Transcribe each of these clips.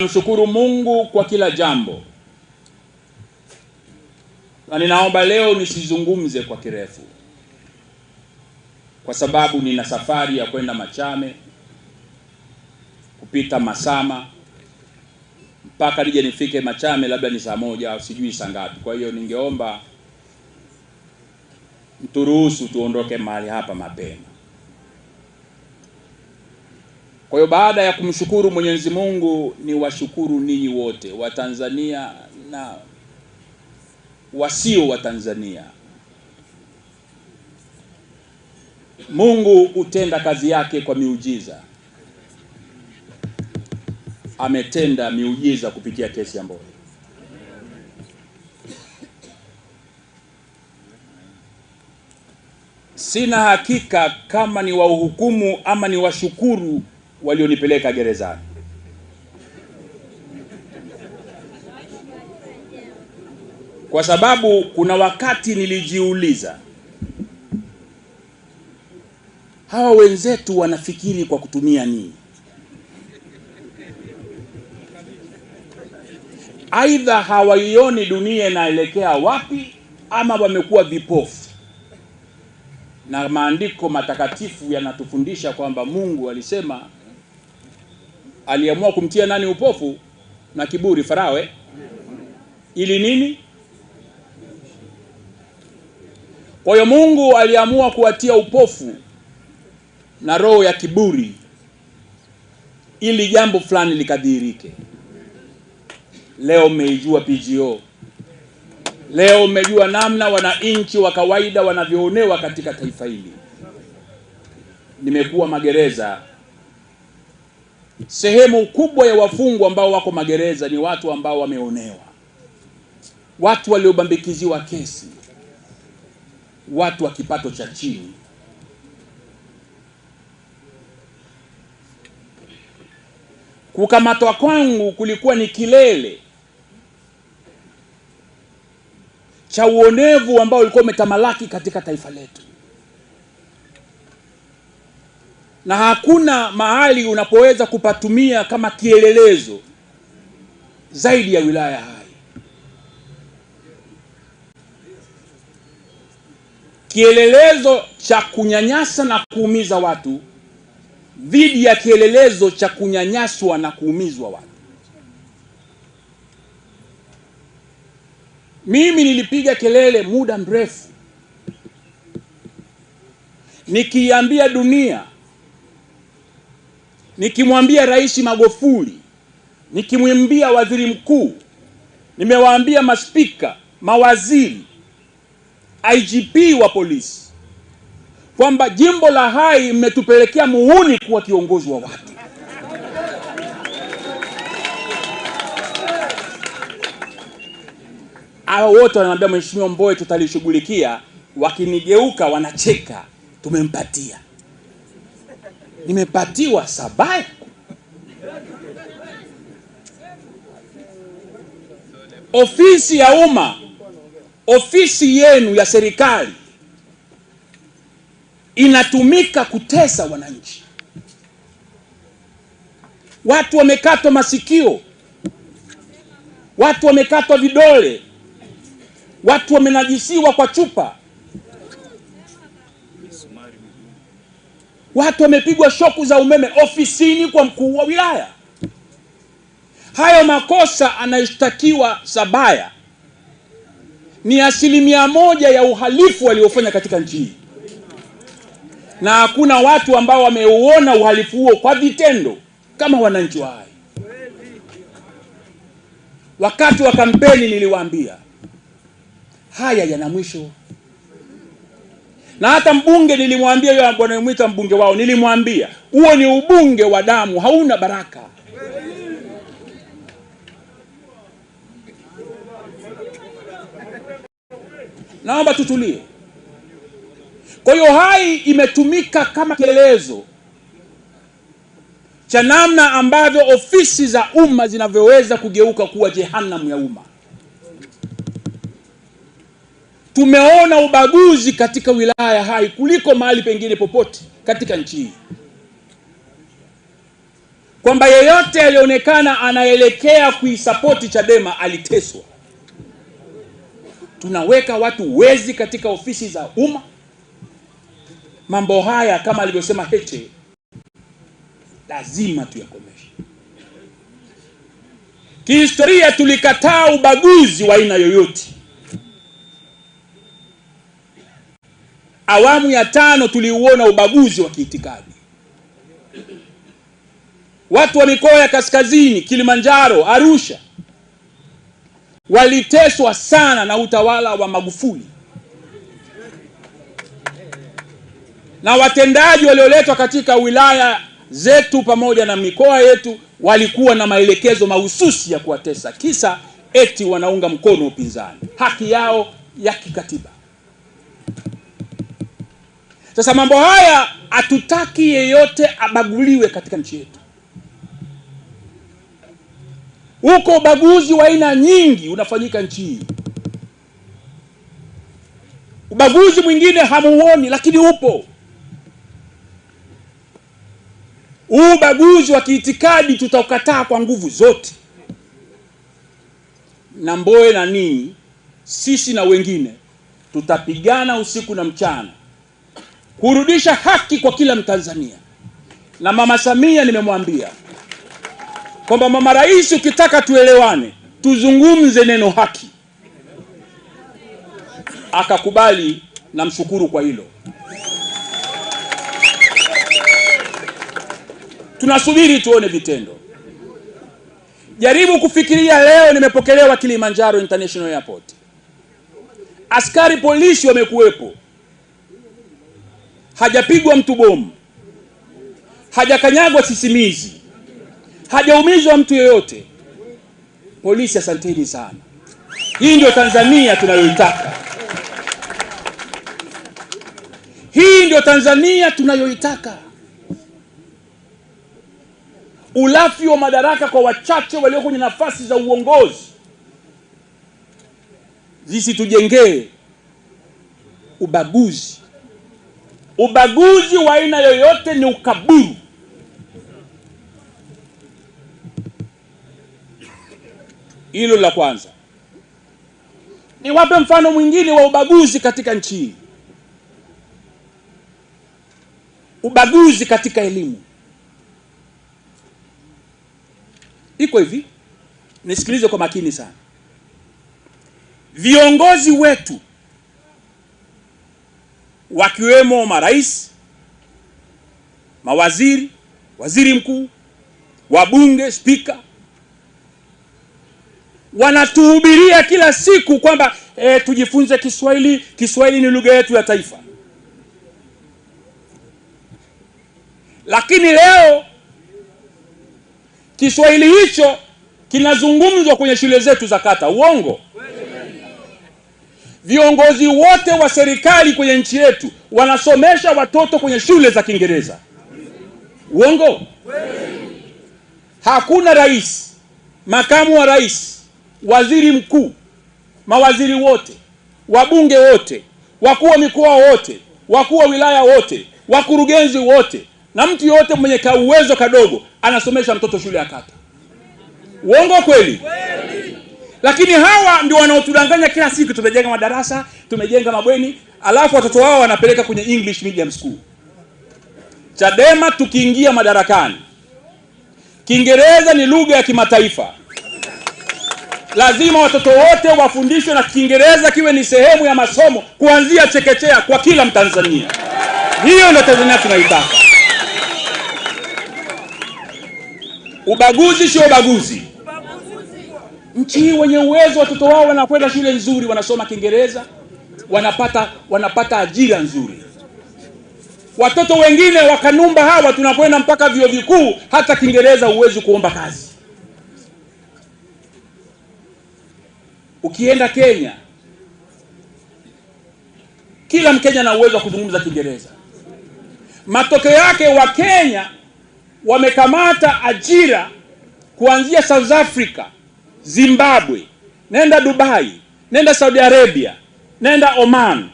Mshukuru Mungu kwa kila jambo. Na ninaomba leo nisizungumze kwa kirefu, kwa sababu nina safari ya kwenda Machame, kupita Masama, mpaka nije nifike Machame labda ni saa moja au sijui saa ngapi. Kwa hiyo ningeomba mturuhusu tuondoke mahali hapa mapema. Kwa hiyo baada ya kumshukuru Mwenyezi Mungu, ni washukuru ninyi wote wa Tanzania na wasio wa Tanzania. Mungu hutenda kazi yake kwa miujiza. Ametenda miujiza kupitia kesi ya Mbowe. Sina hakika kama ni wahukumu ama ni washukuru walionipeleka gerezani. Kwa sababu kuna wakati nilijiuliza, hawa wenzetu wanafikiri kwa kutumia nini? Aidha hawaioni dunia inaelekea wapi, ama wamekuwa vipofu. Na maandiko matakatifu yanatufundisha kwamba Mungu alisema, aliamua kumtia nani upofu na kiburi? Farao. Ili nini? Kwa hiyo Mungu aliamua kuwatia upofu na roho ya kiburi ili jambo fulani likadhihirike. Leo mmeijua PGO. Leo mmejua namna wananchi wa kawaida wanavyoonewa katika taifa hili. Nimekuwa magereza. Sehemu kubwa ya wafungwa ambao wako magereza ni watu ambao wameonewa, watu waliobambikiziwa kesi, watu wa kipato cha chini. Kukamatwa kwangu kulikuwa ni kilele cha uonevu ambao ulikuwa umetamalaki katika taifa letu. Na hakuna mahali unapoweza kupatumia kama kielelezo zaidi ya wilaya Hai. Kielelezo cha kunyanyasa na kuumiza watu dhidi ya kielelezo cha kunyanyaswa na kuumizwa watu. Mimi nilipiga kelele muda mrefu nikiambia dunia, nikimwambia Rais Magufuli, nikimwambia Waziri Mkuu, nimewaambia maspika, mawaziri, IGP wa polisi, kwamba jimbo la Hai mmetupelekea muhuni kuwa kiongozi wa watu. Hao wote wananiambia Mheshimiwa Mbowe tutalishughulikia, wakinigeuka wanacheka, tumempatia. Nimepatiwa Sabaya. Ofisi ya umma, ofisi yenu ya serikali inatumika kutesa wananchi. Watu wamekatwa masikio, watu wamekatwa vidole, watu wamenajisiwa kwa chupa, watu wamepigwa shoku za umeme ofisini kwa mkuu wa wilaya. Hayo makosa anayeshtakiwa Sabaya ni 1% ya uhalifu waliofanya katika nchi hii. Na hakuna watu ambao wameuona uhalifu huo kwa vitendo kama wananchi wa Hai. Wakati wa kampeni niliwaambia haya yana mwisho. Na hata mbunge nilimwambia, yule bwana mwita mbunge wao, nilimwambia huo ni ubunge wa damu, hauna baraka. Naomba tutulie. Kwa hiyo Hai imetumika kama kielelezo cha namna ambavyo ofisi za umma zinavyoweza kugeuka kuwa jehanamu ya umma. Tumeona ubaguzi katika wilaya Hai kuliko mahali pengine popote katika nchi hii. kwamba yeyote alionekana anaelekea kuisapoti Chadema aliteswa. Tunaweka watu wezi katika ofisi za umma. Mambo haya kama alivyosema Heche lazima tuyakomeshe. Kihistoria tulikataa ubaguzi wa aina yoyote. Awamu ya 5 tuliuona ubaguzi wa kiitikadi. Watu wa mikoa ya kaskazini, Kilimanjaro, Arusha waliteswa sana na utawala wa Magufuli. Na watendaji walioletwa katika wilaya zetu pamoja na mikoa yetu walikuwa na maelekezo mahususi ya kuwatesa, kisa eti wanaunga mkono upinzani, haki yao ya kikatiba. Sasa mambo haya hatutaki yeyote abaguliwe katika nchi yetu. Huko ubaguzi wa aina nyingi unafanyika nchi hii. Ubaguzi mwingine hamuoni lakini upo. Ubaguzi wa kiitikadi tutaukataa kwa nguvu zote. Na Mbowe na ninyi, sisi na wengine, tutapigana usiku na mchana kurudisha haki kwa kila Mtanzania. Na Mama Samia nimemwambia kwamba Mama Rais, ukitaka tuelewane, tuzungumze neno haki. Akakubali, na mshukuru kwa hilo. Tunasubiri tuone vitendo. Jaribu kufikiria, leo nimepokelewa Kilimanjaro International Airport. Askari polisi wamekuwepo. Hajapigwa mtu bomu. Hajakanyagwa sisimizi. Hajaumizwa mtu yeyote. Polisi, asanteni sana. Hii ndio Tanzania tunayoitaka. Hii ndio Tanzania tunayoitaka. Ulafi wa madaraka kwa wachache walio kwenye nafasi za uongozi zisitujengee ubaguzi. Ubaguzi wa aina yoyote ni ukaburu. Hilo la kwanza. Niwape mfano mwingine wa ubaguzi katika nchi hii. Ubaguzi katika elimu. Iko hivi, nisikilize kwa makini sana. Viongozi wetu wakiwemo marais, mawaziri, waziri mkuu, wabunge, spika, wanatuhubiria kila siku kwamba tujifunze Kiswahili, Kiswahili ni lugha yetu ya taifa. Lakini leo Kiswahili hicho kinazungumzwa kwenye shule zetu za kata. Uongo? Viongozi wote wa serikali kwenye nchi yetu wanasomesha watoto kwenye shule za Kiingereza. Uongo? Hakuna rais, makamu wa rais, waziri mkuu, mawaziri wote, wabunge wote, wakuu wa mikoa wote, wakuu wa wilaya wote, wakurugenzi wote, na mtu yote mwenye uwezo kadogo anasomesha mtoto shule ya kata. Uongo kweli? Lakini hawa ndio wanaotudanganya kila siku, tumejenga madarasa, tumejenga mabweni, alafu watoto wao wanapeleka kwenye English medium school. Chadema tukiingia madarakani, Kiingereza ni lugha ya kimataifa. Lazima watoto wote wafundishwe na Kiingereza kiwe ni sehemu ya masomo kuanzia chekechea kwa kila Mtanzania. Hiyo ndio Tanzania tunaitaka. Ubaguzi sio ubaguzi. Nchi wenye uwezo watoto wao wanakwenda shule nzuri, wanasoma Kiingereza, wanapata ajira nzuri. Watoto wengine wakanumba hawa tunakwenda mpaka vyuo vikuu, hata Kiingereza huwezi kuomba kazi. Ukienda Kenya, kila Mkenya ana uwezo wa kuzungumza Kiingereza. Matokeo yake wa Kenya wamekamata ajira kuanzia South Africa, Zimbabwe, nenda Dubai, nenda Saudi Arabia, nenda Oman,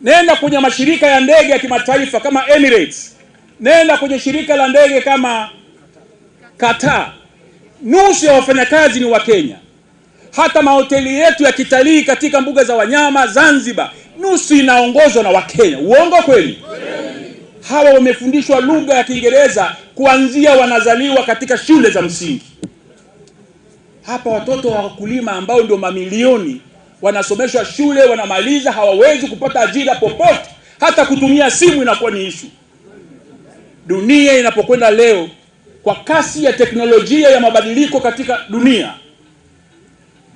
nenda kwenye mashirika ya ndege ya kimataifa kama Emirates, nenda kwenye shirika la ndege kama Qatar. Nusu ya wafanyakazi ni wa Kenya. Hata mahoteli yetu ya kitalii katika mbuga za wanyama Zanzibar, nusu inaongozwa na Wakenya. Uongo kweli? Hawa wamefundishwa lugha ya Kiingereza kuanzia wanazaliwa katika shule za msingi. Hapa watoto wa wakulima ambao ndio mamilioni wanasomeshwa shule, wanamaliza, hawawezi kupata ajira popote. Hata kutumia simu inakuwa ni issue. Dunia inapokwenda leo kwa kasi ya teknolojia ya mabadiliko katika dunia,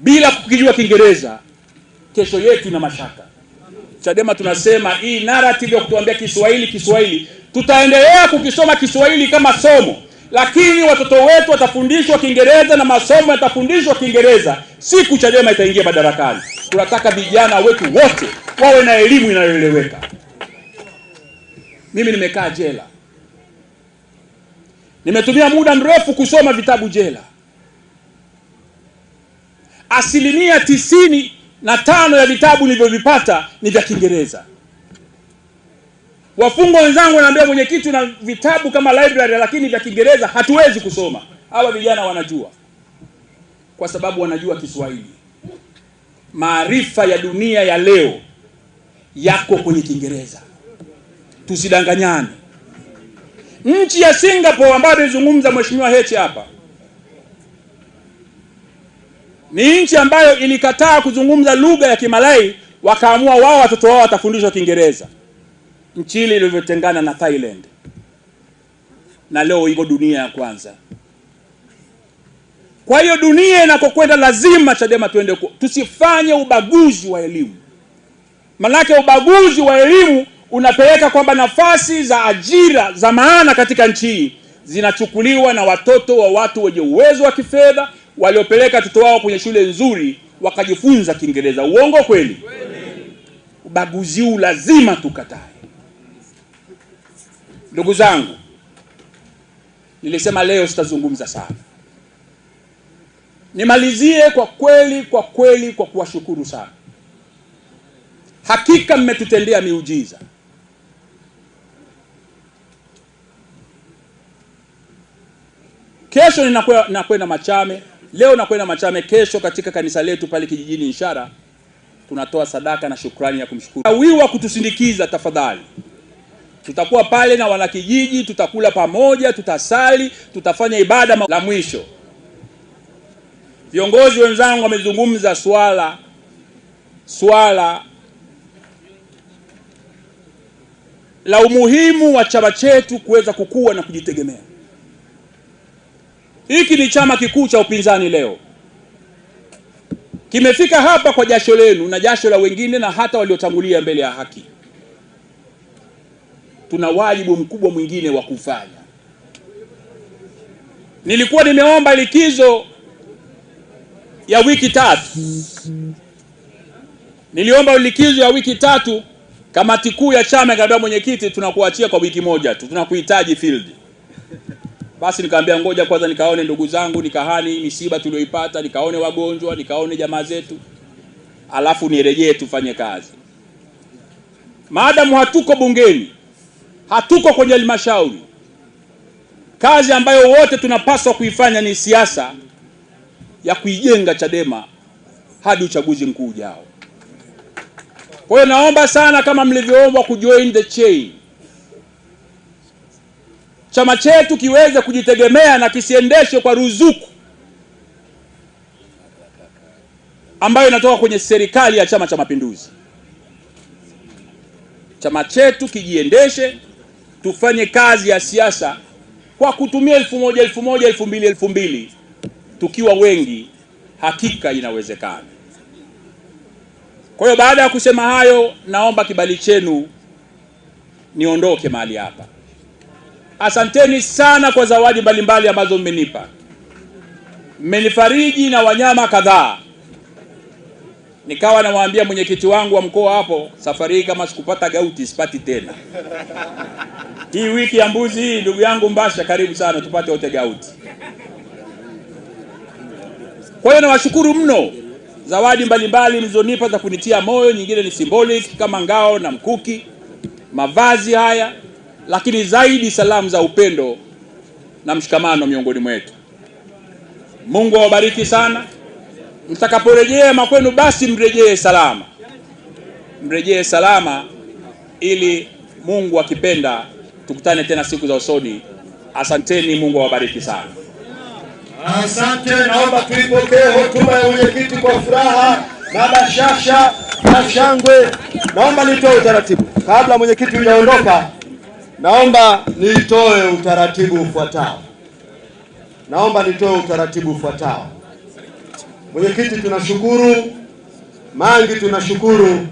bila kukijua Kiingereza, kesho yetu ina mashaka. Chadema tunasema hii narrative ya kutuambia Kiswahili, tutaendelea kukisoma Kiswahili kama somo, lakini watoto wetu watafundishwa Kiingereza na masomo yatafundishwa Kiingereza siku Chadema itaingia madarakani. Tunataka vijana wetu wote wawe na elimu inayoeleweka. Mimi nimekaa jela. Nimetumia muda mrefu kusoma vitabu jela. 95% ya vitabu nilivyovipata ni vya Kiingereza. Wafungwa wenzangu wanaambia, mwenyekiti, na vitabu kama library lakini vya Kiingereza hatuwezi kusoma. Hawa vijana wanajua, kwa sababu wanajua Kiswahili. Maarifa ya dunia ya leo yako kwenye Kiingereza. Tusidanganyane. Nchi ya Singapore ambayo alizungumza Mheshimiwa Heche hapa, ni nchi ambayo ilikataa kuzungumza lugha ya Kimalai, wakaamua wao watoto wao watafundishwa Kiingereza. Nchi ile ilivyotengana na Thailand, na leo iko dunia ya kwanza. Kwa hiyo dunia inakokwenda lazima Chadema tusifanye ubaguzi wa elimu. Manake ubaguzi wa elimu unapeleka kwamba nafasi za ajira za maana katika nchi hii zinachukuliwa na watoto wa watu wenye uwezo wa kifedha, waliopeleka watoto wao kwenye shule nzuri wakajifunza Kiingereza. Uongo kweli? Ubaguzi huu lazima tukatae. Ndugu zangu, nilisema leo sitazungumza sana. Nimalizie kwa kweli kwa kuwashukuru sana. Hakika mmetutendea miujiza. Kesho nakwenda Machame, leo nakwenda Machame, kesho katika kanisa letu pale kijijini Ishara tunatoa sadaka na shukrani ya kumshukuru. Wiwa kutusindikiza tafadhali. Tutakuwa pale na wanakijiji, tutakula pamoja, tutasali, tutafanya ibada la mwisho. Viongozi wenzangu wamezungumza swala la umuhimu wa chama chetu kuweza kukua na kujitegemea. Hiki ni chama kikuu cha upinzani leo. Kimefika hapa kwa jasho lenu na jasho la wengine na hata waliotangulia mbele ya haki. Tuna wajibu mkubwa mwingine wa kufanya. Nilikuwa nimeomba likizo ya wiki 3. Niliomba likizo ya wiki 3, kamati kuu ya chama ikaniambia, mwenyekiti, tunakuachia kwa wiki moja tu, tunakuhitaji field. Basi nikamwambia ngoja kwanza nikaone ndugu zangu, nikahani misiba tulioipata, nikaone wagonjwa, nikaone jamaa zetu, alafu nirejee tufanye kazi. Maadamu hatuko bungeni, hatuko kwenye halmashauri, kazi ambayo wote tunapaswa kuifanya ni siasa ya kuijenga Chadema hadi uchaguzi mkuu ujao. Kwa hiyo naomba sana, kama mlivyoomba kujoin the chain, chama chetu kiweze kujitegemea na kisiendeshwe kwa ruzuku ambayo inatoka kwenye serikali ya Chama cha Mapinduzi. Chama chetu kijiendeshe, tufanye kazi ya siasa kwa kutumia 1000, 1000, 2000, 2000. Tukiwa wengi, hakika inawezekana. Kwa hiyo baada ya kusema hayo, naomba kibali chenu niondoke mahali hapa. Asanteni sana kwa zawadi mbalimbali ambazo mmenipa. Mmenifariji na wanyama kadhaa. Nikawa namwambia mwenyekiti wangu wa mkoa hapo, safari hii kama sikupata gauti sipati tena. Hii wiki ya mbuzi hii, ndugu yangu Mbasha, karibu sana tupate wote gauti. Kwa hiyo nawashukuru mno. Zawadi mbalimbali mlizonipa za kunitia moyo, nyingine ni symbolic kama ngao na mkuki, mavazi haya, lakini zaidi salamu za upendo na mshikamano miongoni mwetu. Mungu awabariki sana. Mtakaporejea makwenu, basi mrejee salama, mrejee salama, ili Mungu akipenda tukutane tena siku za usoni. Asanteni, Mungu awabariki sana. Asante. Naomba tuipokee hotuba ya mwenyekiti kwa furaha na bashasha na shangwe. Naomba nitoe utaratibu kabla mwenyekiti hujaondoka. Naomba nitoe utaratibu ufuatao. Mwenyekiti tunashukuru, Mangi tunashukuru.